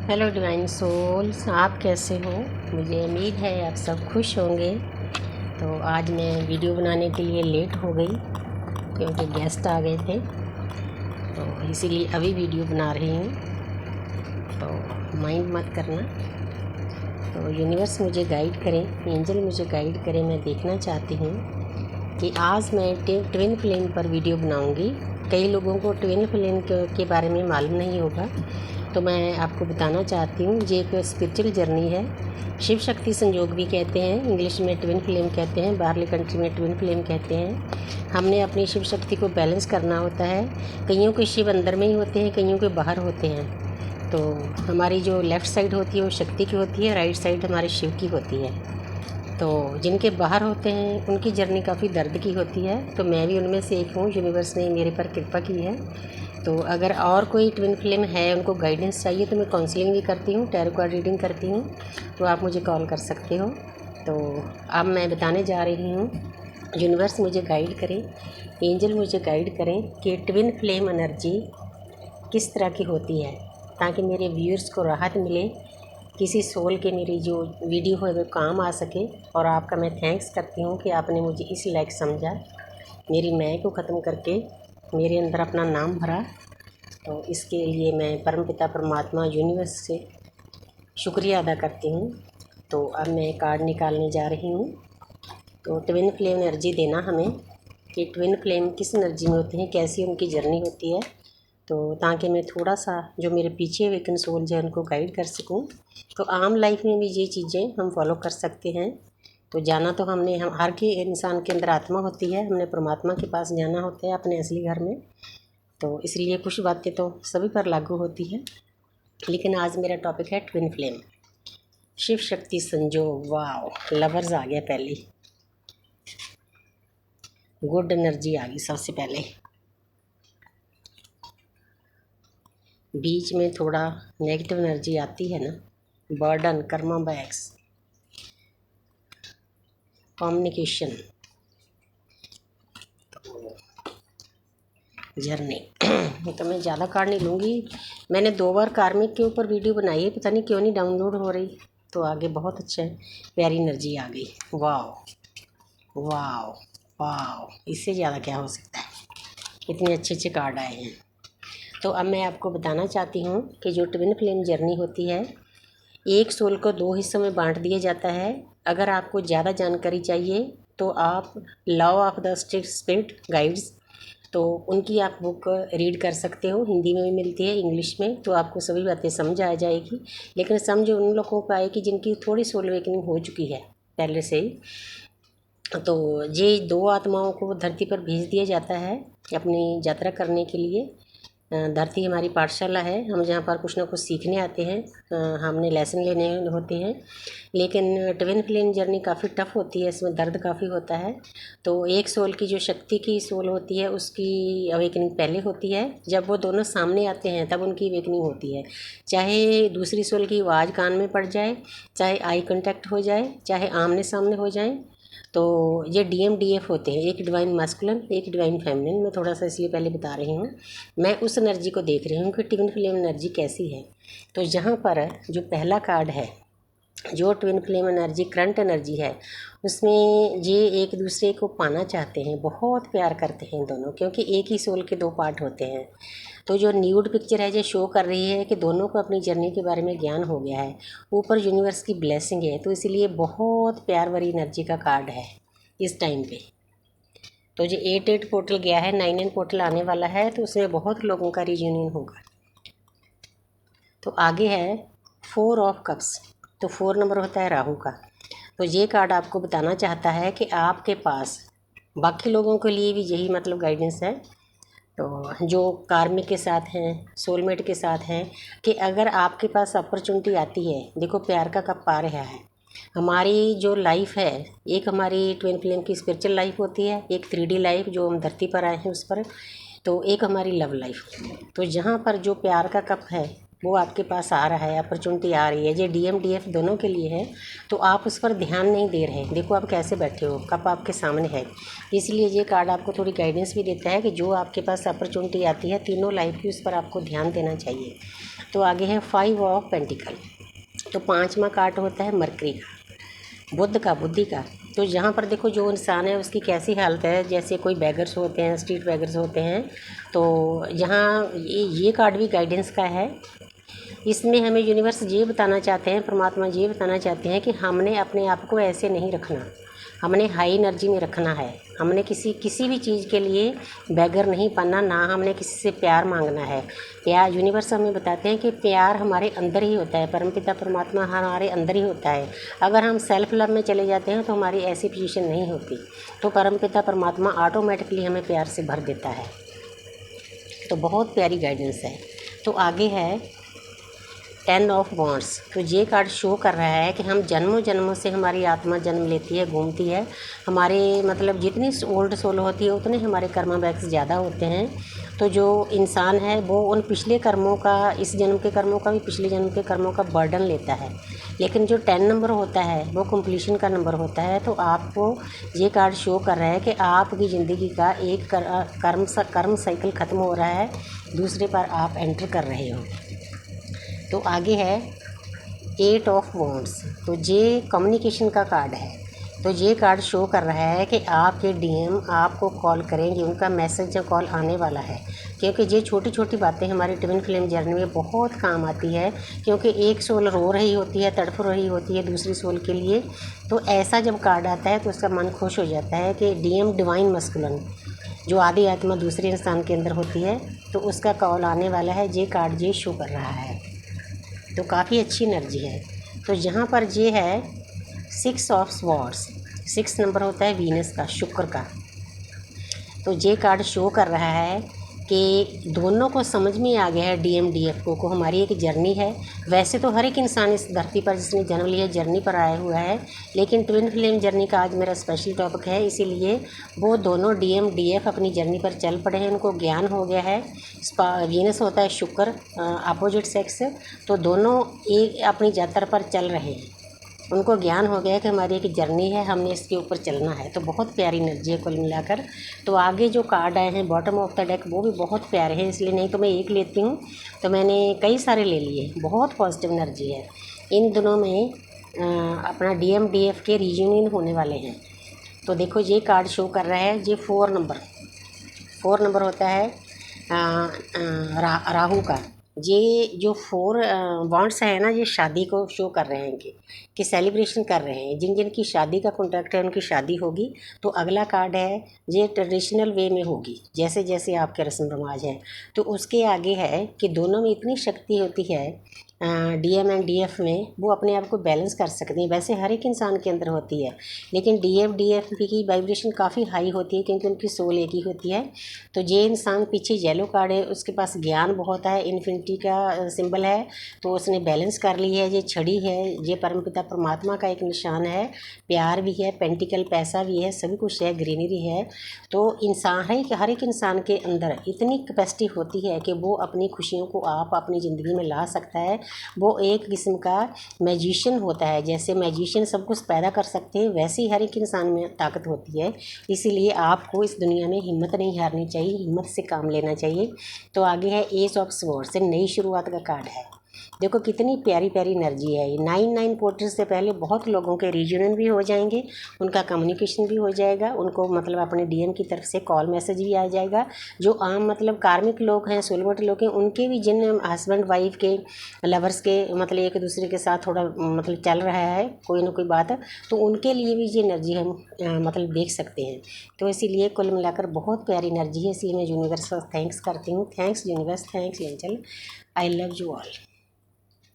Hello divine souls, आप कैसे हो। मुझे उम्मीद है आप सब खुश होंगे। तो आज मैं वीडियो बनाने के लिए लेट हो गई क्योंकि गेस्ट आ गए थे, तो इसीलिए अभी वीडियो बना रही हूँ। तो माइंड मत करना। तो यूनिवर्स मुझे गाइड करें, एंजल मुझे गाइड करें। मैं देखना चाहती हूँ कि आज मैं ट्विन फ्लेम पर वीडियो बनाऊँगी। कई लोगों को ट्विन फ्लेम के बारे में मालूम नहीं होगा, तो मैं आपको बताना चाहती हूँ। ये एक स्पिरिचुअल जर्नी है। शिव शक्ति संयोग भी कहते हैं, इंग्लिश में ट्विन फ्लेम कहते हैं, बाहरली कंट्री में ट्विन फ्लेम कहते हैं। हमने अपनी शिव शक्ति को बैलेंस करना होता है। कईयों के शिव अंदर में ही होते हैं, कईयों के बाहर होते हैं। तो हमारी जो लेफ़्ट साइड होती है वो शक्ति की होती है, राइट साइड हमारे शिव की होती है। तो जिनके बाहर होते हैं उनकी जर्नी काफ़ी दर्द की होती है, तो मैं भी उनमें से एक हूँ। यूनिवर्स ने मेरे पर कृपा की है। तो अगर और कोई ट्विन फ्लेम है, उनको गाइडेंस चाहिए, तो मैं काउंसलिंग भी करती हूँ, टैरो कार्ड रीडिंग करती हूँ, तो आप मुझे कॉल कर सकते हो। तो अब मैं बताने जा रही हूँ, यूनिवर्स मुझे गाइड करें, एंजल मुझे गाइड करें कि ट्विन फ्लेम एनर्जी किस तरह की होती है, ताकि मेरे व्यूअर्स को राहत मिले, किसी सोल के मेरी जो वीडियो है वो काम आ सके। और आपका मैं थैंक्स करती हूँ कि आपने मुझे इस लायक समझा, मेरी मैं को ख़त्म करके मेरे अंदर अपना नाम भरा। तो इसके लिए मैं परमपिता परमात्मा यूनिवर्स से शुक्रिया अदा करती हूँ। तो अब मैं कार्ड निकालने जा रही हूँ। तो ट्विन फ्लेम एनर्जी देना हमें कि ट्विन फ्लेम किस एनर्जी में होते हैं, कैसी उनकी जर्नी होती है, तो ताकि मैं थोड़ा सा जो मेरे पीछे वेकन सोल्स हैं उनको गाइड कर सकूं। तो आम लाइफ में भी ये चीज़ें हम फॉलो कर सकते हैं। तो जाना तो हमने, हम हर के इंसान के अंदर आत्मा होती है, हमने परमात्मा के पास जाना होता है अपने असली घर में। तो इसलिए कुछ बातें तो सभी पर लागू होती है। लेकिन आज मेरा टॉपिक है ट्विन फ्लेम, शिव शक्ति संजोग। वाह, लवर्स आ गया पहले, गुड एनर्जी आ गई सबसे पहले। बीच में थोड़ा नेगेटिव एनर्जी आती है ना, burden, Karma bags, communication, journey. तो मैं ज़्यादा कार्ड नहीं लूँगी। मैंने 2 बार कार्मिक के ऊपर वीडियो बनाई है, पता नहीं क्यों नहीं डाउनलोड हो रही। तो आगे बहुत अच्छा है, प्यारी एनर्जी आ गई। वाह वाह वाह, इससे ज़्यादा क्या हो सकता है, इतने अच्छे अच्छे कार्ड आए हैं। तो अब मैं आपको बताना चाहती हूँ कि जो ट्विन फ्लेम जर्नी होती है, एक सोल को 2 हिस्सों में बांट दिया जाता है। अगर आपको ज़्यादा जानकारी चाहिए तो आप law of the spirit guides, तो उनकी आप बुक रीड कर सकते हो। हिंदी में भी मिलती है, इंग्लिश में, तो आपको सभी बातें समझ आ जाएगी। लेकिन समझ उन लोगों को आएगी जिनकी थोड़ी सोल अवेकनिंग हो चुकी है पहले से ही। तो ये 2 आत्माओं को धरती पर भेज दिया जाता है अपनी यात्रा करने के लिए। धरती हमारी पाठशाला है, हम जहाँ पर कुछ ना कुछ सीखने आते हैं, हमने लेसन लेने होते हैं। लेकिन ट्विन फ्लेम जर्नी काफ़ी टफ होती है, इसमें दर्द काफ़ी होता है। तो एक सोल की जो शक्ति की सोल होती है उसकी अवेकनिंग पहले होती है, जब वो दोनों सामने आते हैं तब उनकी अवेकनिंग होती है। चाहे दूसरी सोल की आवाज़ कान में पड़ जाए, चाहे आई कांटेक्ट हो जाए, चाहे आमने सामने हो जाए। तो ये DMDF होते हैं, एक डिवाइन मास्कुलिन, एक डिवाइन फेमिनिन। मैं थोड़ा सा इसलिए पहले बता रही हूँ, मैं उस एनर्जी को देख रही हूँ कि ट्विन फ्लेम एनर्जी कैसी है। तो यहाँ पर जो पहला कार्ड है, जो twin flame energy current energy है, उसमें ये एक दूसरे को पाना चाहते हैं, बहुत प्यार करते हैं दोनों, क्योंकि एक ही सोल के 2 पार्ट होते हैं। तो जो न्यूड पिक्चर है जो शो कर रही है कि दोनों को अपनी जर्नी के बारे में ज्ञान हो गया है, ऊपर यूनिवर्स की ब्लेसिंग है, तो इसीलिए बहुत प्यार भरी एनर्जी का कार्ड है इस टाइम पे। तो जो 8-8 पोर्टल गया है, 9-9 पोर्टल आने वाला है, तो उसमें बहुत लोगों का रियूनियन होगा। तो आगे है 4 ऑफ कप्स, तो 4 नंबर होता है राहु का। तो ये कार्ड आपको बताना चाहता है कि आपके पास, बाकी लोगों के लिए भी यही मतलब गाइडेंस है, तो जो कार्मिक के साथ हैं, सोलमेट के साथ हैं, कि अगर आपके पास अपॉर्चुनिटी आती है, देखो प्यार का कप आ रहा है। हमारी जो लाइफ है, एक हमारी ट्विन फ्लेम की स्पिरिचुअल लाइफ होती है, एक 3D लाइफ जो हम धरती पर आए हैं उस पर, तो एक हमारी लव लाइफ। तो जहाँ पर जो प्यार का कप है वो आपके पास आ रहा है, अपॉर्चुनिटी आ रही है, ये DMDF दोनों के लिए है। तो आप उस पर ध्यान नहीं दे रहे, देखो आप कैसे बैठे हो, कप आपके सामने है। इसलिए ये कार्ड आपको थोड़ी गाइडेंस भी देता है कि जो आपके पास अपॉर्चुनिटी आती है तीनों लाइफ की, उस पर आपको ध्यान देना चाहिए। तो आगे है 5 ऑफ पेंटिकल। तो 5वां कार्ड होता है मरकरी का, बुध का, बुद्धि का। तो यहाँ पर देखो जो इंसान है उसकी कैसी हालत है, जैसे कोई बैगर्स होते हैं, स्ट्रीट बैगर्स होते हैं। तो यहाँ ये कार्ड भी गाइडेंस का है। इसमें हमें यूनिवर्स ये बताना चाहते हैं, परमात्मा ये बताना चाहते हैं कि हमने अपने आप को ऐसे नहीं रखना, हमने हाई एनर्जी में रखना है। हमने किसी भी चीज़ के लिए बैगर नहीं बनना, ना हमने किसी से प्यार मांगना है। प्यार यूनिवर्स हमें बताते हैं कि प्यार हमारे अंदर ही होता है, परमपिता परमात्मा हमारे अंदर ही होता है। अगर हम सेल्फ लव में चले जाते हैं तो हमारी ऐसी पोजीशन नहीं होती। तो परमपिता परमात्मा ऑटोमेटिकली हमें प्यार से भर देता है। तो बहुत प्यारी गाइडेंस है। तो आगे है 10 ऑफ वॉन्ड्स। तो ये कार्ड शो कर रहा है कि हम जन्मों जन्मों से हमारी आत्मा जन्म लेती है, घूमती है। हमारे मतलब जितनी ओल्ड सोल होती है उतने हमारे कर्मा बैग्स ज़्यादा होते हैं। तो जो इंसान है वो उन पिछले कर्मों का, इस जन्म के कर्मों का भी पिछले जन्म के कर्मों का बर्डन लेता है। लेकिन जो 10 नंबर होता है वो कंप्लीशन का नंबर होता है। तो आपको ये कार्ड शो कर रहा है कि आपकी ज़िंदगी का एक कर्म साइकिल ख़त्म हो रहा है, दूसरे पर आप एंटर कर रहे हो। तो आगे है 8 ऑफ वॉन्ड्स। तो ये कम्युनिकेशन का कार्ड है। तो ये कार्ड शो कर रहा है कि आपके डीएम आपको कॉल करेंगे, उनका मैसेज या कॉल आने वाला है। क्योंकि ये छोटी छोटी बातें हमारी ट्विन फ्लेम जर्नी में बहुत काम आती है। क्योंकि एक सोल रो रही होती है, तड़फ रही होती है दूसरी सोल के लिए। तो ऐसा जब कार्ड आता है तो उसका मन खुश हो जाता है कि डीएम डिवाइन मस्कुलिन, जो आदि आत्मा दूसरे इंसान के अंदर होती है, तो उसका कॉल आने वाला है। ये कार्ड ये शो कर रहा है। तो काफ़ी अच्छी एनर्जी है। तो यहाँ पर ये है 6 ऑफ स्वॉर्ड्स। 6 नंबर होता है वीनस का, शुक्र का। तो ये कार्ड शो कर रहा है कि दोनों को समझ में आ गया है, डीएम डीएफ को हमारी एक जर्नी है। वैसे तो हर एक इंसान इस धरती पर जिसने जन्म लिया जर्नी पर आया हुआ है, लेकिन ट्विन फ्लेम जर्नी का आज मेरा स्पेशल टॉपिक है, इसीलिए वो दोनों डीएम डीएफ अपनी जर्नी पर चल पड़े हैं। उनको ज्ञान हो गया है। वीनस होता है शुक्र, अपोजिट सेक्स। तो दोनों एक अपनी यात्रा पर चल रहे हैं। उनको ज्ञान हो गया कि हमारी एक जर्नी है, हमने इसके ऊपर चलना है। तो बहुत प्यारी एनर्जी है कुल मिलाकर। तो आगे जो कार्ड आए हैं बॉटम ऑफ द डेक वो भी बहुत प्यारे हैं, इसलिए नहीं तो मैं एक लेती हूँ, तो मैंने कई सारे ले लिए। बहुत पॉजिटिव एनर्जी है। इन दिनों में अपना डीएम डीएफ के रीयूनियन होने वाले हैं। तो देखो ये कार्ड शो कर रहा है, ये 4 नंबर होता है राहु का। ये जो 4 बॉन्ड्स है ना, ये शादी को शो कर रहे हैं कि सेलिब्रेशन कर रहे हैं। जिन जिन की शादी का कॉन्ट्रैक्ट है उनकी शादी होगी। तो अगला कार्ड है ये ट्रेडिशनल वे में होगी, जैसे जैसे आपके रस्म रिवाज है। तो उसके आगे है कि दोनों में इतनी शक्ति होती है डीएम एंड डीएफ में, वो अपने आप को बैलेंस कर सकते हैं। वैसे हर एक इंसान के अंदर होती है, लेकिन डीएफ डीएफ की वाइब्रेशन काफ़ी हाई होती है क्योंकि उनकी सोल एक ही होती है। तो ये इंसान पीछे येलो कार्ड है, उसके पास ज्ञान बहुत है, इन्फिनिटी का सिंबल है, तो उसने बैलेंस कर ली है। ये छड़ी है, ये परमपिता परमात्मा का एक निशान है। प्यार भी है, पेंटिकल पैसा भी है, सभी कुछ है, ग्रीनरी है। तो इंसान है कि हर एक इंसान के अंदर इतनी कैपेसिटी होती है कि वो अपनी खुशियों को आप अपनी ज़िंदगी में ला सकता है। वो एक किस्म का मैजिशियन होता है। जैसे मैजिशियन सब कुछ पैदा कर सकते हैं, वैसे ही हर एक इंसान में ताकत होती है। इसीलिए आपको इस दुनिया में हिम्मत नहीं हारनी चाहिए, हिम्मत से काम लेना चाहिए। तो आगे है एस ऑफ स्वॉर्ड्स, नई शुरुआत का कार्ड है। देखो कितनी प्यारी प्यारी एनर्जी है। ये 9 पोर्टल से पहले बहुत लोगों के रीयूनियन भी हो जाएंगे, उनका कम्युनिकेशन भी हो जाएगा, उनको मतलब अपने डीएम की तरफ से कॉल मैसेज भी आ जाएगा। जो आम मतलब कार्मिक लोग हैं, सोलमोट लोग हैं, उनके भी जिन हस्बैंड वाइफ के, लवर्स के मतलब एक दूसरे के साथ थोड़ा मतलब चल रहा है कोई ना कोई बात, तो उनके लिए भी ये एनर्जी हम मतलब देख सकते हैं। तो इसीलिए कुल मिलाकर बहुत प्यारी एनर्जी है, इसलिए मैं यूनिवर्स को थैंक्स करती हूँ। Thanks universe, thanks angel, I love you all.